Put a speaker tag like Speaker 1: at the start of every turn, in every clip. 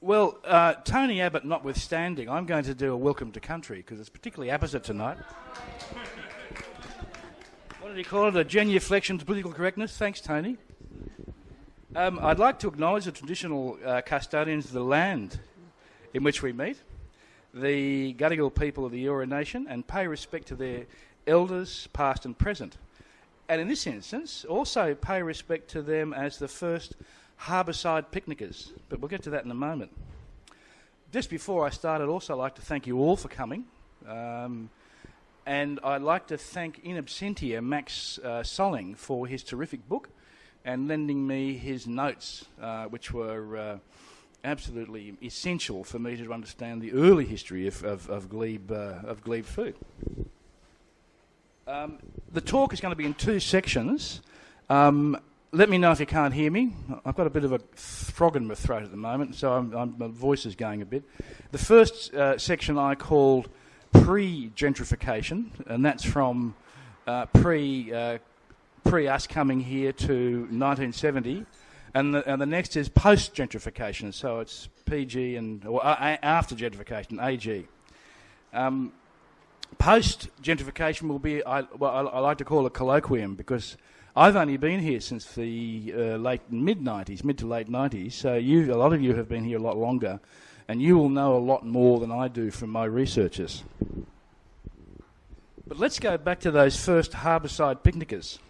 Speaker 1: Well, Tony Abbott notwithstanding, I'm going to do a welcome to country because it's particularly apposite tonight. What did he call it? A genuflection to political correctness? Thanks, Tony. I'd like to acknowledge the traditional custodians of the land in which we meet, the Gadigal people of the Eora Nation, and pay respect to their elders, past and present. And in this instance, also pay respect to them as the first harbourside picnickers, but we'll get to that in a moment. Just before I start, I'd also like to thank you all for coming, and I'd like to thank in absentia Max Solling for his terrific book and lending me his notes, which were absolutely essential for me to understand the early history of Glebe food. The talk is going to be in two sections. Let me know if you can't hear me. I've got a bit of a frog in my throat at the moment, so my voice is going a bit. The first section I called pre-gentrification, and that's from pre us coming here to 1970, and the next is post-gentrification, so it's PG or after gentrification, AG. Post-gentrification will be, I like to call it colloquium, because I've only been here since the mid to late 90s, so a lot of you have been here a lot longer, and you will know a lot more than I do from my researches. But let's go back to those first harbourside picnickers.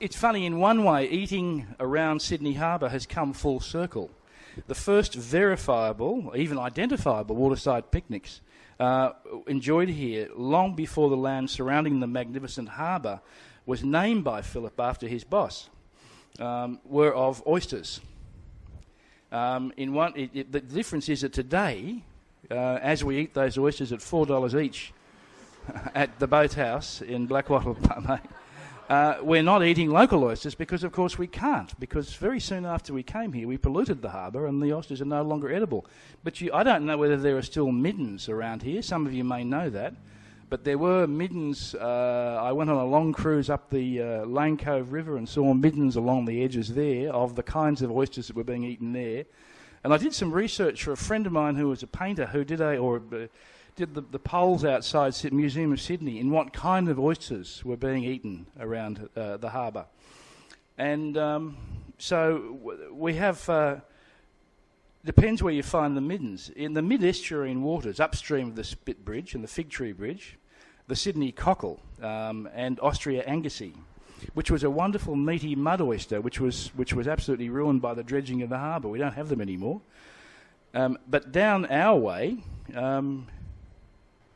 Speaker 1: It's funny, in one way, eating around Sydney Harbour has come full circle. The first verifiable, even identifiable waterside picnics enjoyed here long before the land surrounding the magnificent harbour was named by Philip after his boss, were of oysters. The difference is that today, as we eat those oysters at $4 each at the Boathouse in Blackwattle, we're not eating local oysters because, of course, we can't, because very soon after we came here, we polluted the harbour and the oysters are no longer edible. But I don't know whether there are still middens around here. Some of you may know that. But there were middens. I went on a long cruise up the Lane Cove River and saw middens along the edges there of the kinds of oysters that were being eaten there. And I did some research for a friend of mine who was a painter who did the polls outside the Museum of Sydney in what kind of oysters were being eaten around the harbour. And so we have... depends where you find the middens. In the mid-estuarine waters, upstream of the Spit Bridge and the Fig Tree Bridge, the Sydney cockle and Ostrea angusi, which was a wonderful meaty mud oyster, which was absolutely ruined by the dredging of the harbour. We don't have them anymore. But down our way,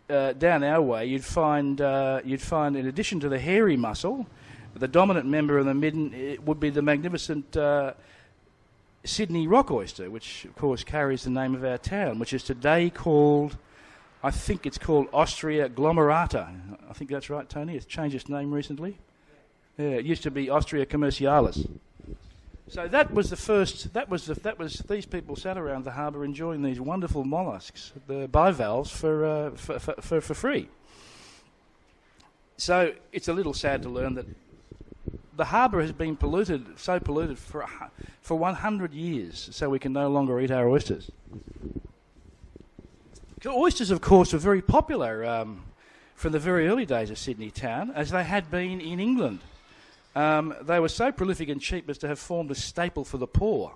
Speaker 1: you'd find in addition to the hairy mussel, the dominant member of the midden would be the magnificent Sydney rock oyster, which of course carries the name of our town, which is today called, I think it's called Ostrea Glomerata. I think that's right, Tony. It's changed its name recently. Yeah, it used to be Ostrea Commercialis. So that was the first. That was these people sat around the harbour enjoying these wonderful molluscs, the bivalves, for free. So it's a little sad to learn that the harbour has been so polluted for 100 years, so we can no longer eat our oysters. Oysters, of course, were very popular from the very early days of Sydney town, as they had been in England. They were so prolific and cheap as to have formed a staple for the poor.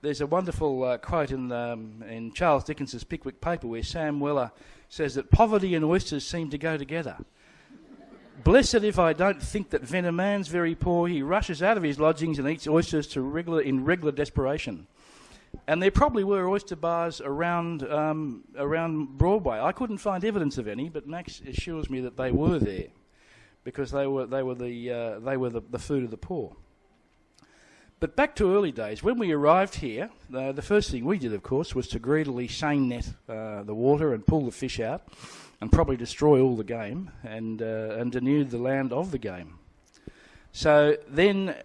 Speaker 1: There's a wonderful quote in Charles Dickens's Pickwick Paper where Sam Weller says that poverty and oysters seem to go together. Blessed if I don't think that when a man's very poor, he rushes out of his lodgings and eats oysters in regular desperation. And there probably were oyster bars around Broadway. I couldn't find evidence of any, but Max assures me that they were there, because they were the food of the poor. But back to early days, when we arrived here, the first thing we did, of course, was to greedily seine net the water and pull the fish out, and probably destroy all the game and denude the land of the game. So then,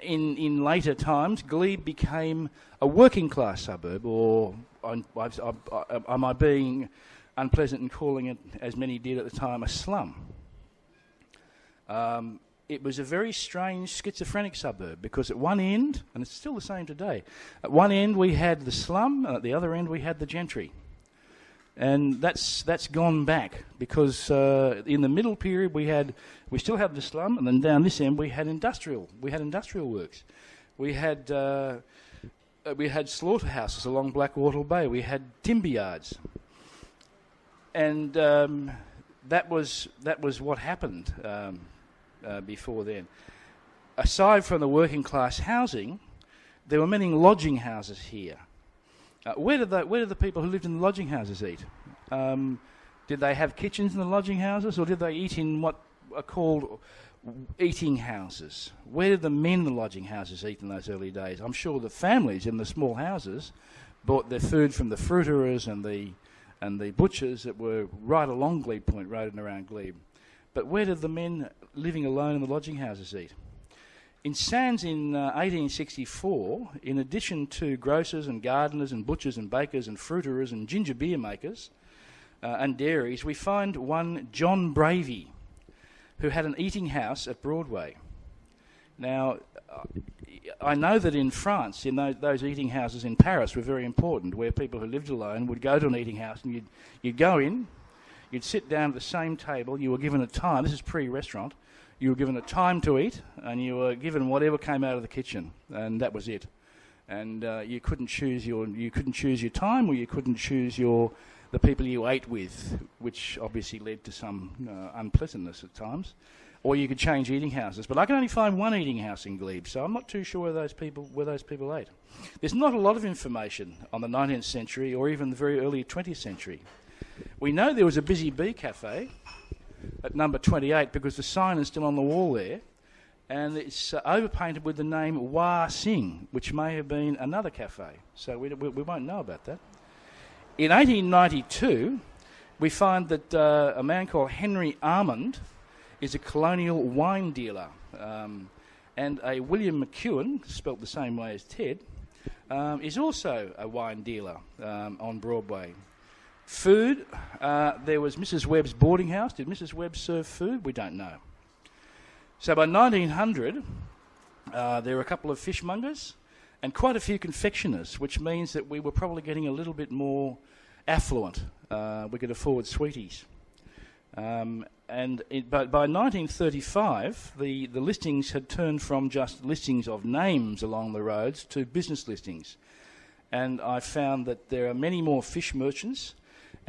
Speaker 1: in later times, Glebe became a working class suburb, or am I being unpleasant in calling it, as many did at the time, a slum? it was a very strange schizophrenic suburb, because at one end, and it's still the same today, at one end we had the slum, and at the other end we had the gentry. And that's gone back, because in the middle period we still had the slum, and then down this end we had industrial works. We had slaughterhouses along Blackwater Bay. We had timber yards, and that was what happened before then. Aside from the working class housing, there were many lodging houses here. Where did the people who lived in the lodging houses eat? Did they have kitchens in the lodging houses, or did they eat in what are called eating houses? Where did the men in the lodging houses eat in those early days? I'm sure the families in the small houses bought their food from the fruiterers and the butchers that were right along Glebe Point Road and around Glebe. But where did the men living alone in the lodging houses eat? In Sands in 1864, in addition to grocers and gardeners and butchers and bakers and fruiterers and ginger beer makers and dairies, we find one John Bravey, who had an eating house at Broadway. Now, I know that in France, in those eating houses in Paris were very important, where people who lived alone would go to an eating house and you'd go in, you'd sit down at the same table, you were given a time, this is pre-restaurant, you were given a time to eat, and you were given whatever came out of the kitchen, and that was it. And you couldn't choose your time, or you couldn't choose the people you ate with, which obviously led to some unpleasantness at times. Or you could change eating houses. But I can only find one eating house in Glebe, so I'm not too sure where those people ate. There's not a lot of information on the 19th century or even the very early 20th century. We know there was a Busy Bee cafe at number 28 because the sign is still on the wall there, and it's overpainted with the name Wah Sing, which may have been another cafe, so we won't know about that. In 1892, we find that a man called Henry Armand is a colonial wine dealer, and a William McEwen, spelt the same way as Ted, is also a wine dealer on Broadway. Food, there was Mrs. Webb's boarding house. Did Mrs. Webb serve food? We don't know. So by 1900, there were a couple of fishmongers and quite a few confectioners, which means that we were probably getting a little bit more affluent. We could afford sweeties. But by 1935, the listings had turned from just listings of names along the roads to business listings. And I found that there are many more fish merchants,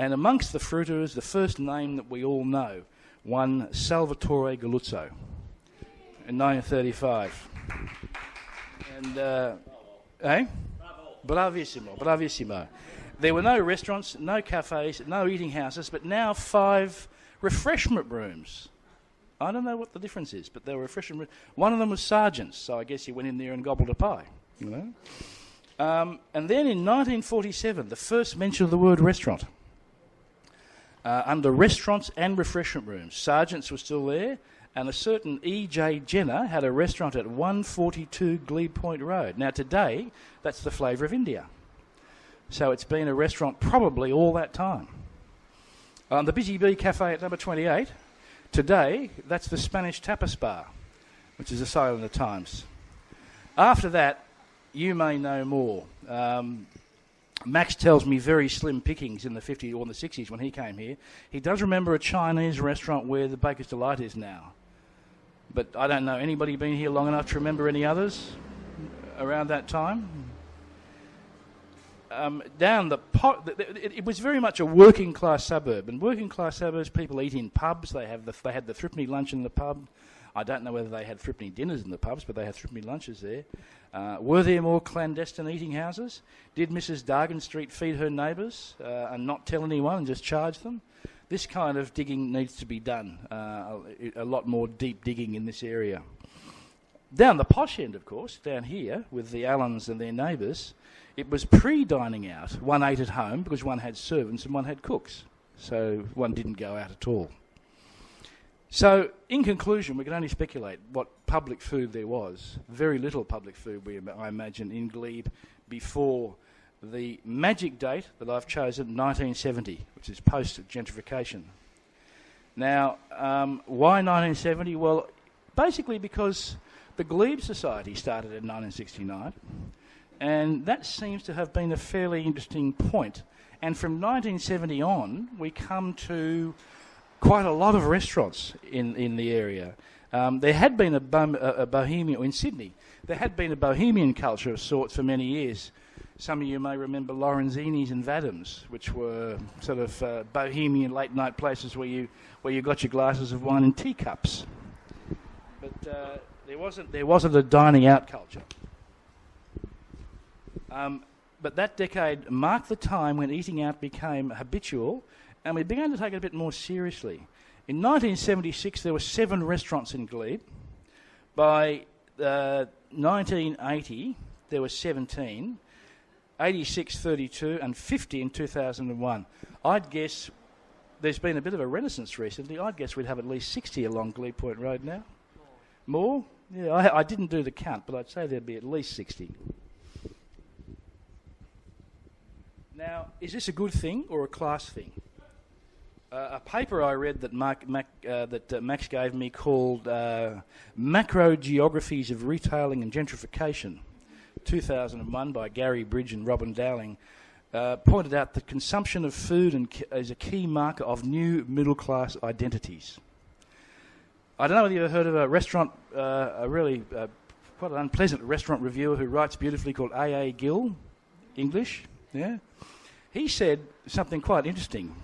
Speaker 1: and amongst the fruiterers, the first name that we all know, one Salvatore Galuzzo in 1935. And, Bravissimo. There were no restaurants, no cafes, no eating houses, but now 5 refreshment rooms. I don't know what the difference is, but there were refreshment rooms. One of them was Sergeant's, so I guess you went in there and gobbled a pie, you know. And then in 1947, the first mention of the word restaurant. Under restaurants and refreshment rooms, Sergeant's was still there, and a certain E.J. Jenner had a restaurant at 142 Glebe Point Road. Now today, that's the Flavour of India. So it's been a restaurant probably all that time. The Busy Bee Cafe at number 28, today, that's the Spanish Tapas Bar, which is a sale in the Times. After that, you may know more. Max tells me very slim pickings in the 50s or in the 60s when he came here. He does remember a Chinese restaurant where the Baker's Delight is now. But I don't know, anybody been here long enough to remember any others around that time? It was very much a working class suburb, and working class suburbs, people eat in pubs. They had the threepenny lunch in the pub. I don't know whether they had threepenny dinners in the pubs, but they had threepenny lunches there. Were there more clandestine eating houses? Did Mrs. Dargan Street feed her neighbours and not tell anyone and just charge them? This kind of digging needs to be done, a lot more deep digging in this area. Down the posh end, of course, down here with the Allens and their neighbours, it was pre-dining out. One ate at home because one had servants and one had cooks, so one didn't go out at all. So, in conclusion, we can only speculate what public food there was. Very little public food, I imagine, in Glebe before the magic date that I've chosen, 1970, which is post-gentrification. Now, why 1970? Well, basically because the Glebe Society started in 1969, and that seems to have been a fairly interesting point. And from 1970 on, we come to quite a lot of restaurants in the area. There had been a bohemian, in Sydney, there had been a bohemian culture of sorts for many years. Some of you may remember Lorenzini's and Vadham's, which were sort of bohemian late-night places where you got your glasses of wine in teacups. But there wasn't a dining out culture. But that decade marked the time when eating out became habitual, and we began to take it a bit more seriously. In 1976, there were 7 restaurants in Glebe. By 1980, there were 17. 86, 32, and 50 in 2001. I'd guess there's been a bit of a renaissance recently. I'd guess we'd have at least 60 along Glebe Point Road now. More? Yeah, I didn't do the count, but I'd say there'd be at least 60. Now, is this a good thing or a class thing? A paper I read that Max gave me called Macro Geographies of Retailing and Gentrification, 2001 by Gary Bridge and Robin Dowling, pointed out that consumption of food is a key marker of new middle-class identities. I don't know whether you've ever heard of a restaurant, quite an unpleasant restaurant reviewer who writes beautifully called A.A. Gill, English. Yeah, he said something quite interesting.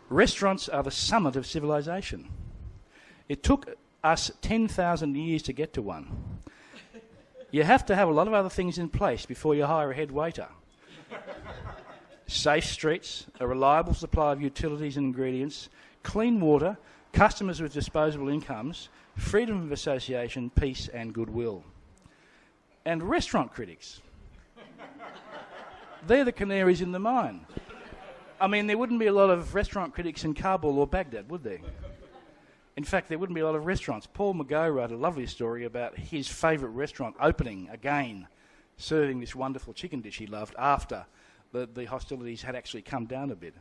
Speaker 1: Restaurants are the summit of civilization. It took us 10,000 years to get to one. You have to have a lot of other things in place before you hire a head waiter. Safe streets, a reliable supply of utilities and ingredients, clean water, customers with disposable incomes, freedom of association, peace and goodwill. And restaurant critics. They're the canaries in the mine. I mean, there wouldn't be a lot of restaurant critics in Kabul or Baghdad, would there? In fact, there wouldn't be a lot of restaurants. Paul McGough wrote a lovely story about his favourite restaurant opening again, serving this wonderful chicken dish he loved after the hostilities had actually come down a bit.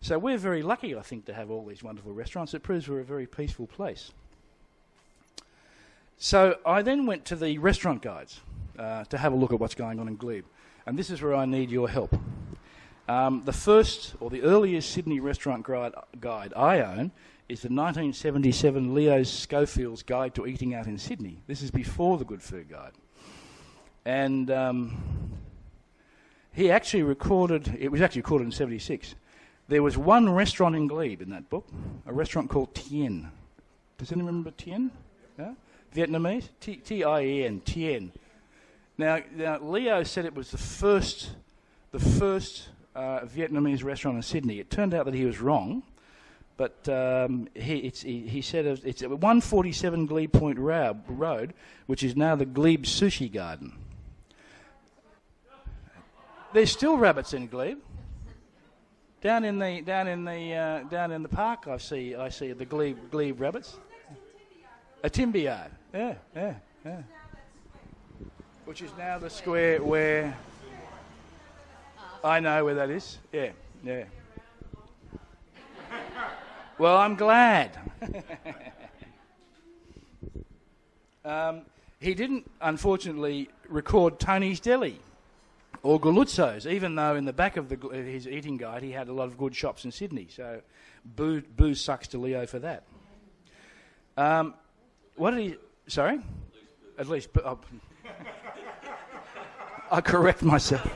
Speaker 1: So we're very lucky, I think, to have all these wonderful restaurants. It proves we're a very peaceful place. So I then went to the restaurant guides to have a look at what's going on in Glebe. And this is where I need your help. The first, or the earliest Sydney restaurant guide I own is the 1977 Leo Schofield's Guide to Eating Out in Sydney. This is before the Good Food Guide. And he actually recorded, it was actually recorded in 76. There was one restaurant in Glebe in that book, a restaurant called Tien. Does anyone remember Tien? Yeah? Vietnamese? T-I-E-N, Tien. Now, Leo said it was the first Vietnamese restaurant in Sydney. It turned out that he was wrong, but he said it's at 147 Glebe Point Road, which is now the Glebe Sushi Garden. There's still rabbits in Glebe. Down in the park, I see the Glebe rabbits. A timber yard. Yeah. Which is now the square where I know where that is. Yeah. Well, I'm glad. He didn't, unfortunately, record Tony's Deli or Galuzzo's, even though in the back of his eating guide he had a lot of good shops in Sydney. So, boo sucks to Leo for that. What did he... Sorry? At least... I correct myself.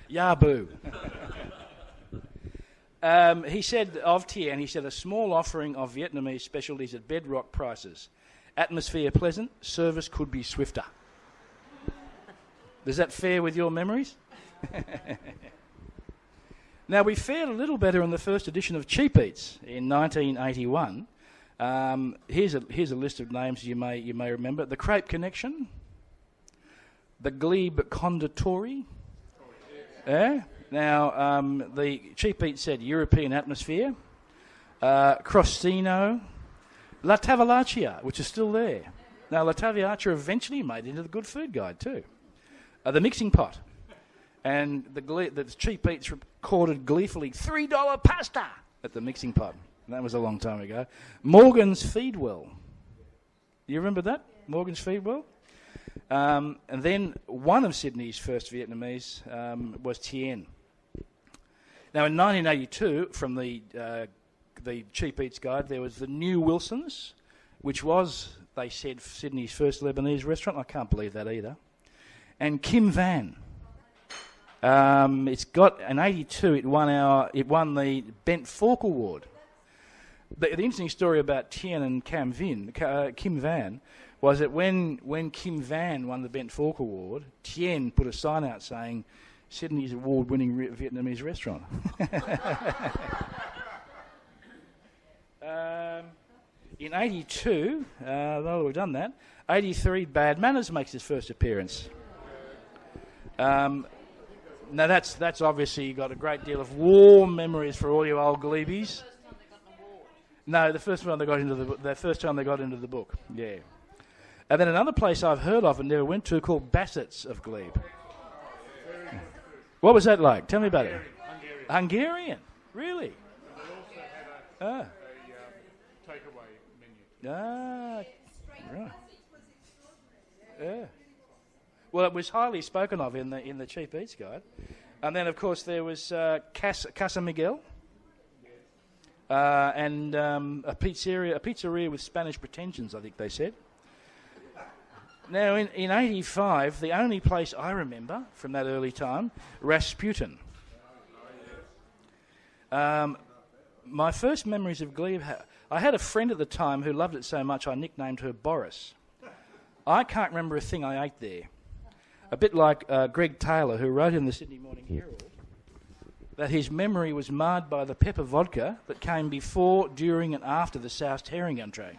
Speaker 1: Ya boo. He said of Tien, he said a small offering of Vietnamese specialties at bedrock prices. Atmosphere pleasant, service could be swifter. Does that fare with your memories? Now, we fared a little better in the first edition of Cheap Eats in 1981. Here's a list of names you may remember. The Crepe Connection, the Glebe Conditori. Yeah. Now, the Cheap Eats said European Atmosphere, Crostino, La Tavellaccia, which is still there. Now, La Tavellaccia eventually made it into the Good Food Guide too. The Mixing Pot. And the Cheap Eats recorded gleefully $3 pasta at the Mixing Pot. That was a long time ago. Morgan's Feedwell. You remember that? Morgan's Feedwell? And then one of Sydney's first Vietnamese was Tien. Now, in 1982, from the Cheap Eats Guide, there was the New Wilson's, which was, they said, Sydney's first Lebanese restaurant. I can't believe that either. And Kim Van. It's got, in 82, it won the Bent Fork Award. The interesting story about Tien and Kim Van was that when Kim Van won the Bent Fork Award, Tien put a sign out saying, Sydney's award-winning Vietnamese restaurant. In 82, though we've done that, 83, Bad Manners makes its first appearance. Now that's obviously got a great deal of warm memories for all you old Glebes. No, the first time they got into the book. Yeah. And then another place I've heard of and never went to called Bassett's of Glebe. What was that like? Tell me about it. Hungarian? Really?
Speaker 2: They also had a takeaway menu.
Speaker 1: Right. Yeah. Well, it was highly spoken of in the Cheap Eats Guide. And then, of course, there was Casa Miguel. And a pizzeria with Spanish pretensions, I think they said. Now, in 85, the only place I remember from that early time, Rasputin. My first memories of Glebe, I had a friend at the time who loved it so much I nicknamed her Boris. I can't remember a thing I ate there. A bit like Greg Taylor, who wrote in the Sydney Morning Herald that his memory was marred by the pepper vodka that came before, during and after the soused herring entree.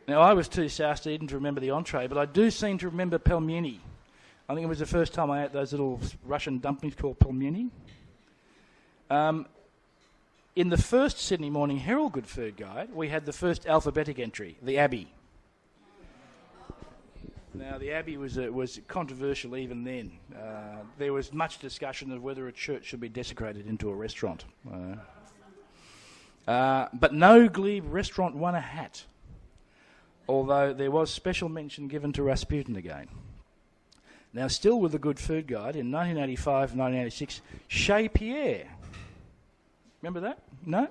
Speaker 1: Now, I was too soused even to remember the entree, but I do seem to remember pelmeni. I think it was the first time I ate those little Russian dumplings called pelmeni. In the first Sydney Morning Herald Good Food Guide, we had the first alphabetic entry, the Abbey. Now, the Abbey was controversial even then. There was much discussion of whether a church should be desecrated into a restaurant. But no Glebe restaurant won a hat, although there was special mention given to Rasputin again. Now, still with the Good Food Guide, in 1985 and 1986, Chez Pierre. Remember that? No?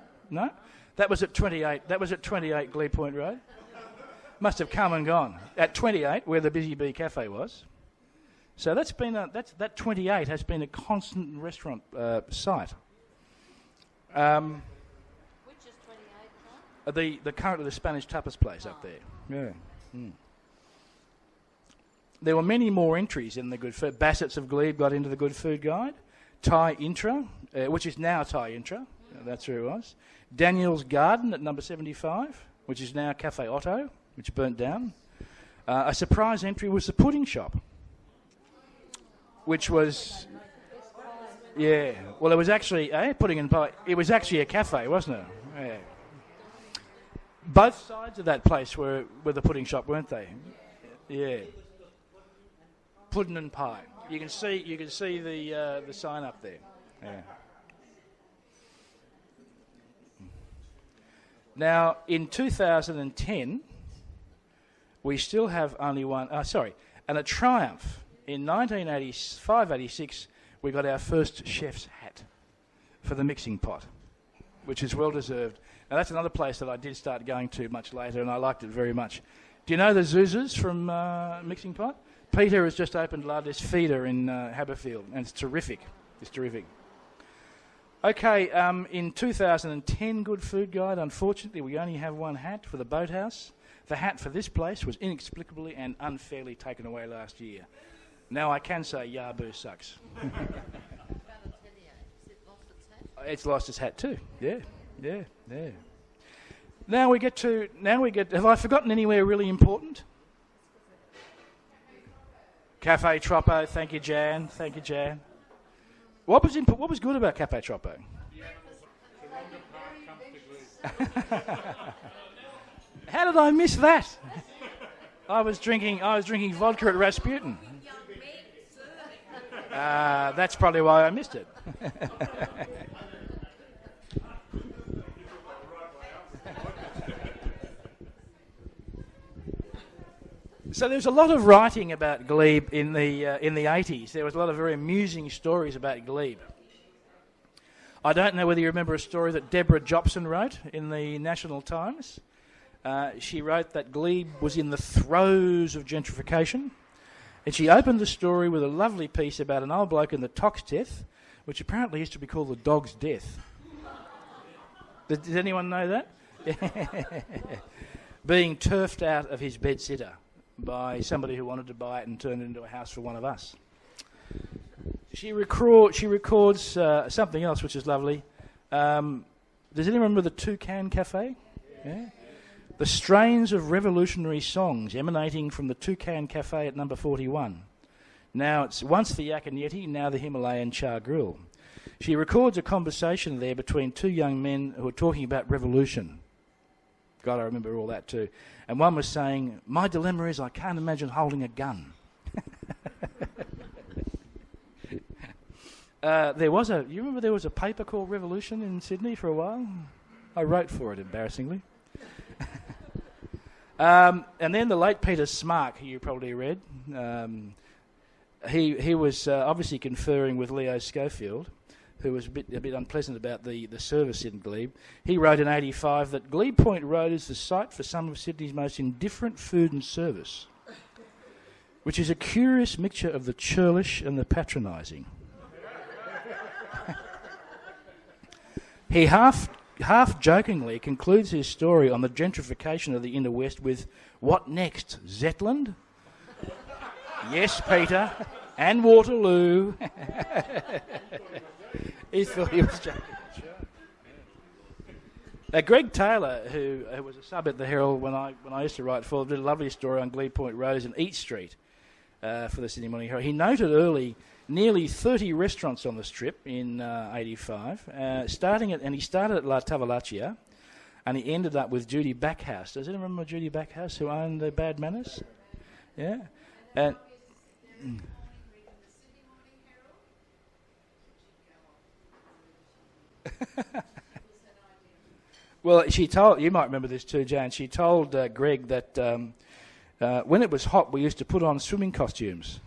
Speaker 1: That was at 28. That was at 28 Glebe Point Road. Must have come and gone. At 28, where the Busy Bee Cafe was. So that 28 has been a constant restaurant site.
Speaker 3: Which is 28,
Speaker 1: currently the Spanish tapas place up there. Yeah. There were many more entries in the Good Food. Bassett's of Glebe got into the Good Food Guide. Thai Intra, which is now Thai Intra. That's where it was. Daniel's Garden at number 75, which is now Cafe Otto, which burnt down. A surprise entry was the Pudding Shop, which was... Yeah. Well, it was actually... pudding and pie. It was actually a cafe, wasn't it? Yeah. Both sides of that place were the Pudding Shop, weren't they? Yeah. Pudding and pie. You can see the sign up there. Yeah. Now, in 2010, we still have only one... and at Triumph, in 1985-86, we got our first chef's hat for the mixing pot, which is well-deserved. Now, that's another place that I did start going to much later, and I liked it very much. Do you know the Zuzas from Mixing Pot? Peter has just opened Lardis Feeder in Haberfield, and it's terrific. It's terrific. Okay, in 2010 Good Food Guide, unfortunately, we only have one hat for the Boathouse. The hat for this place was inexplicably and unfairly taken away last year. Now I can say Yabu sucks. It's lost its hat too. Yeah. Now we get. Have I forgotten anywhere really important? Cafe Troppo. Thank you, Jan. What was good about Cafe Troppo? How did I miss that? I was drinking vodka at Rasputin. That's probably why I missed it. So there was a lot of writing about Glebe in the 80s. There was a lot of very amusing stories about Glebe. I don't know whether you remember a story that Deborah Jobson wrote in the National Times. She wrote that Glebe was in the throes of gentrification, and she opened the story with a lovely piece about an old bloke in the Tox death, which apparently used to be called the Dog's Death. Does anyone know that? Being turfed out of his bedsitter by somebody who wanted to buy it and turn it into a house for one of us. She records something else which is lovely. Does anyone remember the Toucan Cafe? Yeah. The strains of revolutionary songs emanating from the Toucan Cafe at number 41. Now it's once the Yak and Yeti, now the Himalayan Char Grill. She records a conversation there between two young men who are talking about revolution. God, I remember all that too. And one was saying, "My dilemma is I can't imagine holding a gun." You remember there was a paper called Revolution in Sydney for a while? I wrote for it, embarrassingly. And then the late Peter Smark, who you probably read, he was obviously conferring with Leo Schofield, who was a bit unpleasant about the service in Glebe. He wrote in 85 that Glebe Point Road is the site for some of Sydney's most indifferent food and service, which is a curious mixture of the churlish and the patronising. He half jokingly concludes his story on the gentrification of the inner west with, "What next, Zetland?" "Yes, Peter, and Waterloo." He thought he was joking. Greg Taylor, who was a sub at the Herald when I used to write for, did a lovely story on Glebe Point Road and Eat Street for the Sydney Morning Herald. He noted early nearly 30 restaurants on the strip in 85, and he started at La Tavolaccia, and he ended up with Judy Backhouse. Does anyone remember Judy Backhouse, who owned the Bad Manners? Yeah. And well, she told, you might remember this too, Jane, she told Greg that when it was hot, we used to put on swimming costumes.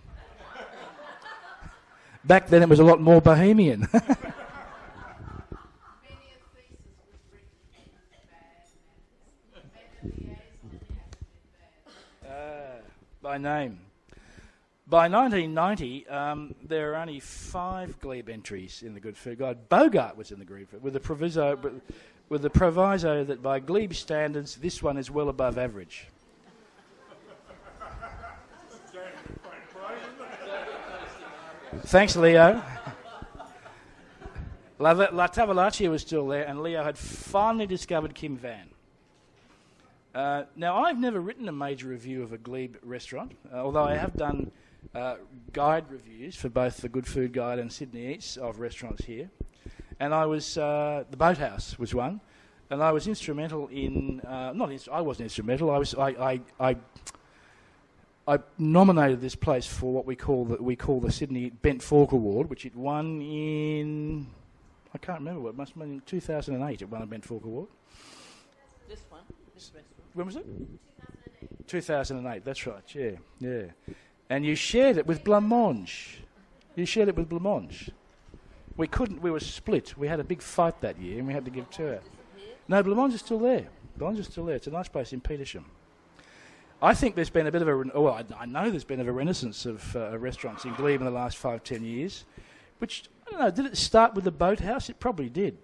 Speaker 1: Back then it was a lot more bohemian. By name. By 1990, there are only 5 Glebe entries in the Good Food Guide. Bogart was in the Glebe, with the proviso that by Glebe standards, this one is well above average. Thanks, Leo. La Tavolaccia was still there, and Leo had finally discovered Kim Van. Now, I've never written a major review of a Glebe restaurant, although I have done guide reviews for both the Good Food Guide and Sydney Eats of restaurants here. And I was, the Boathouse was one, and I was instrumental in, I wasn't instrumental, I nominated this place for what we call the Sydney Bent Fork Award, which it won in, I can't remember what, it must have been in 2008 it won a Bent Fork Award.
Speaker 3: This restaurant.
Speaker 1: When was it? 2008, that's right, yeah. And you shared it with Blancmange. We were split. We had a big fight that year and we had to give to her. No, Blancmange is still there. It's a nice place in Petersham. I think there's been a bit of I know there's been a renaissance of restaurants in Glebe in the last 5-10 years, which, I don't know, did it start with the Boathouse? It probably did.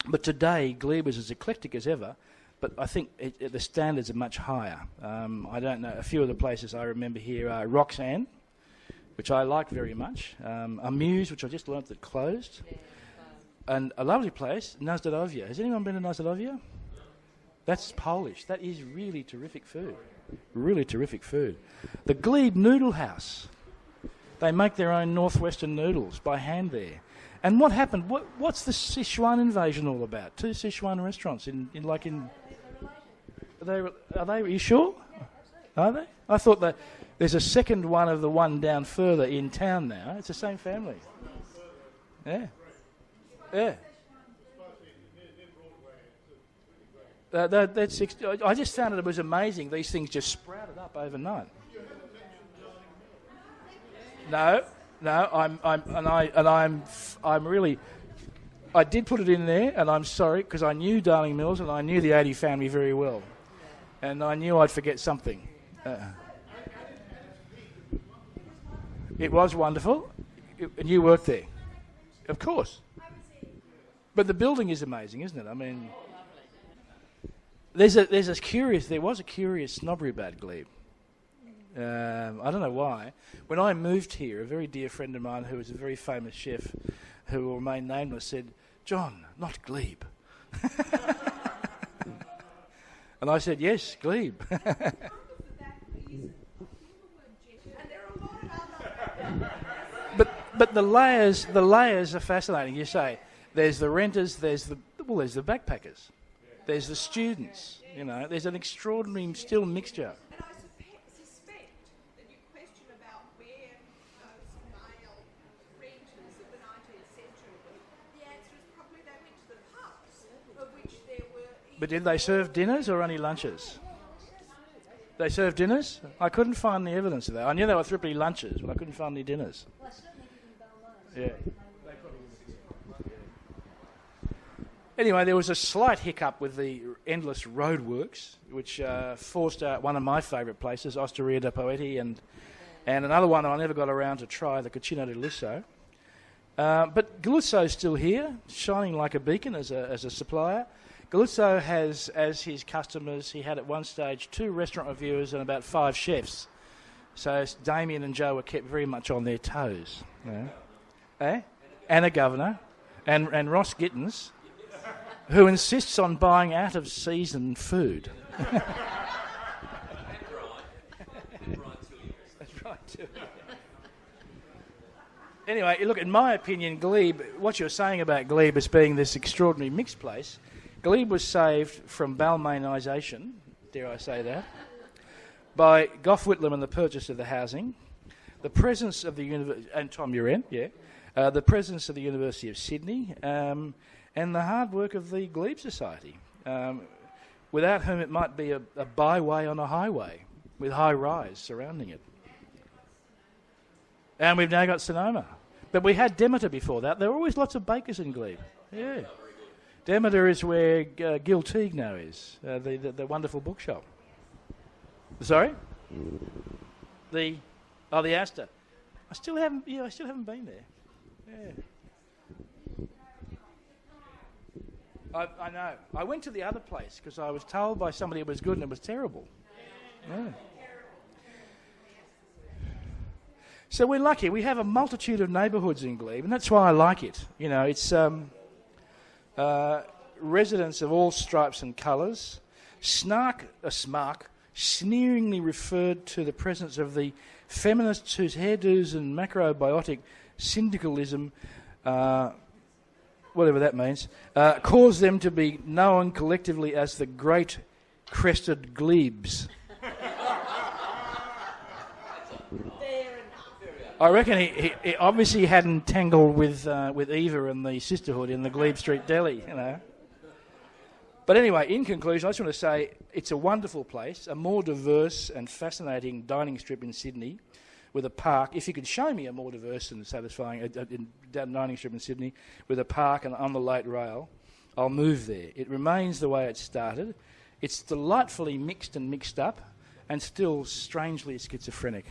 Speaker 1: But today, Glebe is as eclectic as ever, but I think the standards are much higher. I don't know, a few of the places I remember here are Roxanne, which I like very much, Amuse, which I just learnt that closed, and a lovely place, Nazdrovia. Has anyone been to Nazdrovia? That's Polish. That is really terrific food. The Glebe Noodle House. They make their own northwestern noodles by hand there. And what happened? What's the Sichuan invasion all about? 2 Sichuan restaurants in. Are you sure? Are they? I thought that there's a second one of the one down further in town now. It's the same family. Yeah. I just found it was amazing. These things just sprouted up overnight. No, I'm really. I did put it in there, and I'm sorry because I knew Darling Mills and I knew the 80 family very well, and I knew I'd forget something. It was wonderful, and you worked there, of course. But the building is amazing, isn't it? I mean, there was a curious snobbery about Glebe. I don't know why. When I moved here, a very dear friend of mine who was a very famous chef, who will remain nameless, said, "John, not Glebe." And I said, "Yes, Glebe." But the layers are fascinating. You say there's the renters, there's the backpackers, there's the students. You know, there's an extraordinary still mixture.
Speaker 4: And I suspect that you question about where those male renters of the 19th century were. The answer is probably they went to the pubs, of which there were.
Speaker 1: But did they serve dinners or only lunches? They served dinners? I couldn't find the evidence of that. I knew they were Thrippley lunches, but I couldn't find any dinners.
Speaker 5: Well, I certainly didn't Balmain.
Speaker 1: Yeah. Anyway, there was a slight hiccup with the endless roadworks, which forced out one of my favourite places, Osteria de Poeti, and another one that I never got around to try, the Cucina di Lusso. But Galuzzo's still here, shining like a beacon as a supplier. Galuzzo has, as his customers, he had at one stage 2 restaurant reviewers and about 5 chefs. So Damien and Joe were kept very much on their toes. Yeah. And a governor, and Ross Gittins, who insists on buying out-of-season food. That's right, too. Anyway, look, in my opinion, Glebe, what you're saying about Glebe as being this extraordinary mixed place, Glebe was saved from Balmainisation, dare I say that, by Gough Whitlam and the purchase of the housing, the presence of the university, and Tom Uren, the presence of the University of Sydney, and the hard work of the Glebe Society, without whom it might be a byway on a highway with high rise surrounding it. And we've now got Sonoma. But we had Demeter before that. There were always lots of bakers in Glebe. Yeah. Demeter is where Gil Teague now is, the wonderful bookshop. Sorry? The Astor. I still haven't been there. Yeah. I know. I went to the other place because I was told by somebody it was good and it was terrible. Yeah. So we're lucky. We have a multitude of neighbourhoods in Glebe, and that's why I like it. You know, it's residents of all stripes and colours. Smark sneeringly referred to the presence of the feminists whose hairdos and macrobiotic syndicalism, whatever that means, caused them to be known collectively as the Great Crested Glebes. I reckon he obviously hadn't tangled with Eva and the sisterhood in the Glebe Street Deli, you know. But anyway, in conclusion, I just want to say it's a wonderful place, a more diverse and fascinating dining strip in Sydney with a park. If you could show me a more diverse and satisfying dining strip in Sydney with a park and on the late rail, I'll move there. It remains the way it started. It's delightfully mixed and mixed up and still strangely schizophrenic.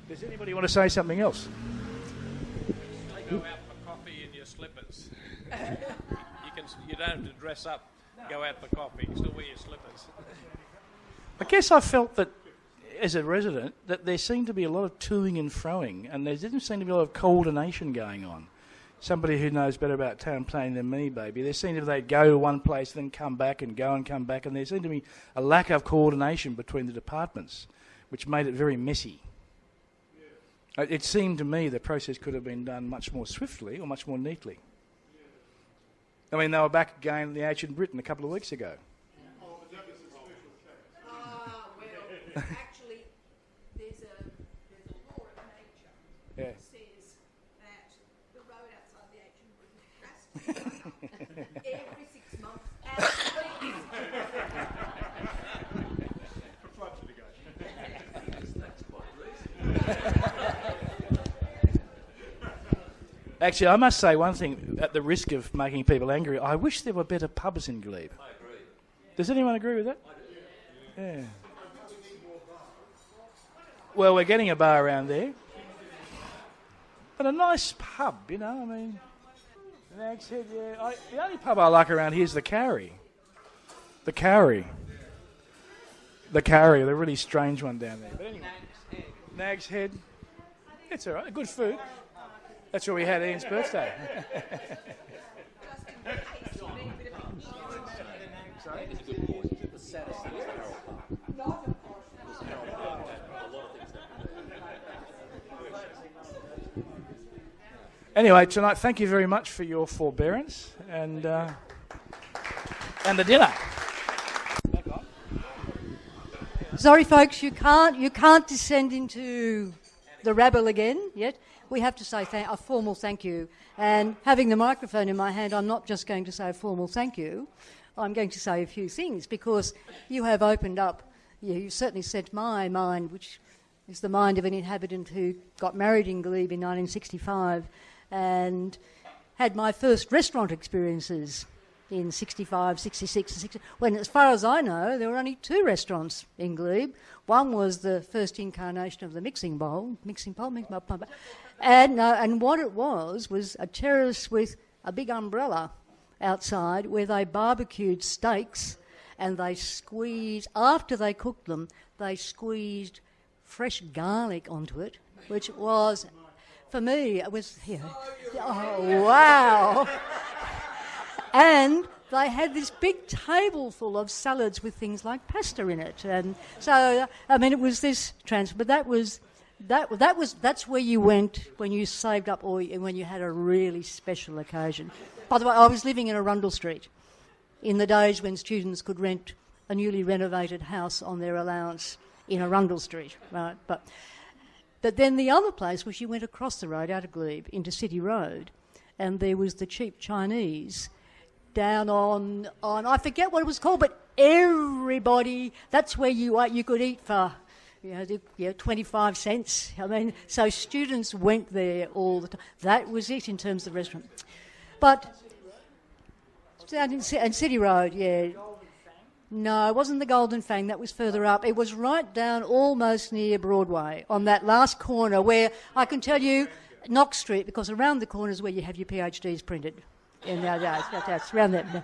Speaker 1: Does anybody want to say something else?
Speaker 6: Go out for coffee in your slippers. You don't have to dress up. Go out for coffee. You still wear your slippers.
Speaker 1: I guess I felt that, as a resident, that there seemed to be a lot of toing and froing, and there didn't seem to be a lot of coordination going on. Somebody who knows better about town planning than me, baby. There seemed to be they'd go to one place, then come back and go and come back, and there seemed to be a lack of coordination between the departments, which made it very messy. It seemed to me the process could have been done much more swiftly or much more neatly. I mean, they were back again in the ancient Britain a couple of weeks ago.
Speaker 4: Well, actually, there's a law of nature that says that the road outside the ancient Britain has to be every 6 months at least.
Speaker 2: For floods mitigation. That's quite reasonable.
Speaker 1: Actually, I must say one thing, at the risk of making people angry. I wish there were better pubs in Glebe. I agree. Does anyone agree with that? I do. Yeah. Well, we're getting a bar around there. But a nice pub, you know, I mean... Nag's Head, yeah. The only pub I like around here is the Carry. The Carry, the really strange one down there. But anyway, Nag's Head. It's all right, good food. That's where we had Ian's birthday. Anyway, tonight, thank you very much for your forbearance and the dinner.
Speaker 7: Sorry, folks, you can't descend into the rabble again yet. We have to say a formal thank you. And having the microphone in my hand, I'm not just going to say a formal thank you. I'm going to say a few things because you have opened up. You certainly set my mind, which is the mind of an inhabitant who got married in Glebe in 1965 and had my first restaurant experiences in 65, 66, 60, when, as far as I know, there were only 2 restaurants in Glebe. One was the first incarnation of the mixing bowl, and what it was a terrace with a big umbrella outside where they barbecued steaks and they squeezed, after they cooked them, they squeezed fresh garlic onto it, which was... For me, it was, oh, wow. And they had this big table full of salads with things like pasta in it. And so, I mean, it was this but that's where you went when you saved up or when you had a really special occasion. By the way, I was living in Arundel Street in the days when students could rent a newly renovated house on their allowance in Arundel Street, right? But then the other place was you went across the road out of Glebe into City Road and there was the cheap Chinese down on I forget what it was called, but everybody, that's where you could eat for 25 cents. I mean, so students went there all the time. That was it in terms of the restaurant. But down in City Road, yeah. No, it wasn't the Golden Fang, that was further up. It was right down almost near Broadway, on that last corner where I can tell you, Knox Street, because around the corner is where you have your PhDs printed. And that's around there.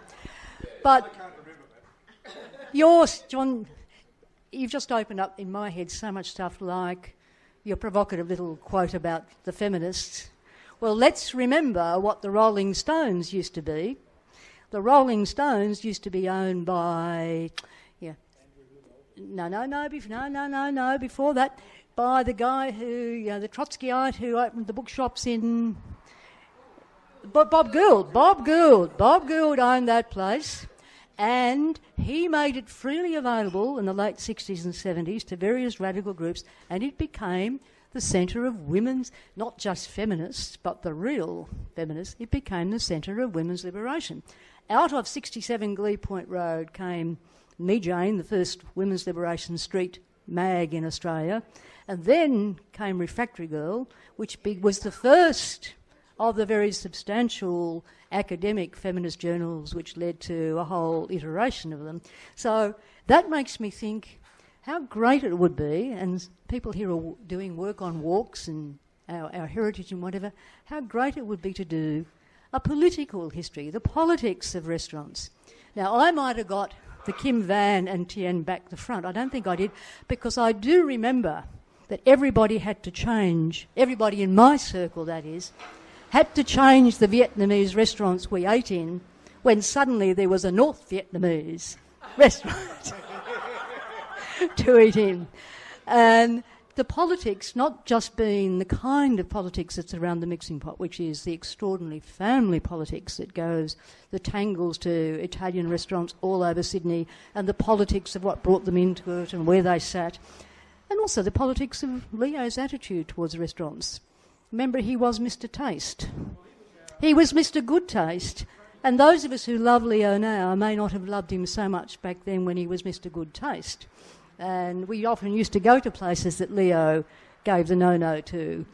Speaker 7: But John, you've just opened up in my head so much stuff like your provocative little quote about the feminists. Well, let's remember what the Rolling Stones used to be. The Rolling Stones used to be owned by, before that, by the guy who, the Trotskyite who opened the bookshops in, Bob Gould. Bob Gould owned that place, and he made it freely available in the late 60s and 70s to various radical groups, and it became the centre of women's, not just feminists, but the real feminists, it became the centre of women's liberation. Out of 67 Glebe Point Road came Me Jane, the first Women's Liberation Street mag in Australia, and then came Refractory Girl, which was the first of the very substantial academic feminist journals which led to a whole iteration of them. So that makes me think how great it would be, and people here are doing work on walks and our heritage and whatever, how great it would be to do a political history, the politics of restaurants. Now, I might have got the Kim Van and Tien back the front. I don't think I did, because I do remember that everybody had to change, everybody in my circle, that is, had to change the Vietnamese restaurants we ate in when suddenly there was a North Vietnamese restaurant to eat in. And the politics, not just being the kind of politics that's around the mixing pot, which is the extraordinary family politics that goes, the tangles to Italian restaurants all over Sydney, and the politics of what brought them into it and where they sat, and also the politics of Leo's attitude towards restaurants. Remember, he was Mr. Taste. He was Mr. Good Taste, and those of us who love Leo now may not have loved him so much back then when he was Mr. Good Taste. And we often used to go to places that Leo gave the no-no to.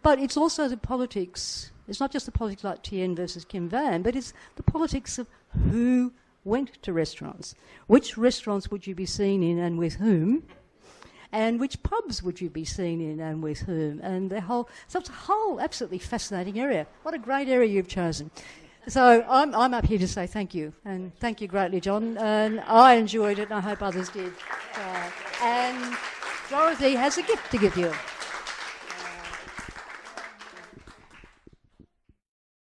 Speaker 7: But it's also the politics It's not just the politics like Tien versus Kim Van, but it's the politics of who went to restaurants. Which restaurants would you be seen in and with whom? And which pubs would you be seen in and with whom? And so it's a whole absolutely fascinating area. What a great area you've chosen. So I'm up here to say thank you, and thank you greatly, John. And I enjoyed it, and I hope others did. And Dorothy has a gift to give you.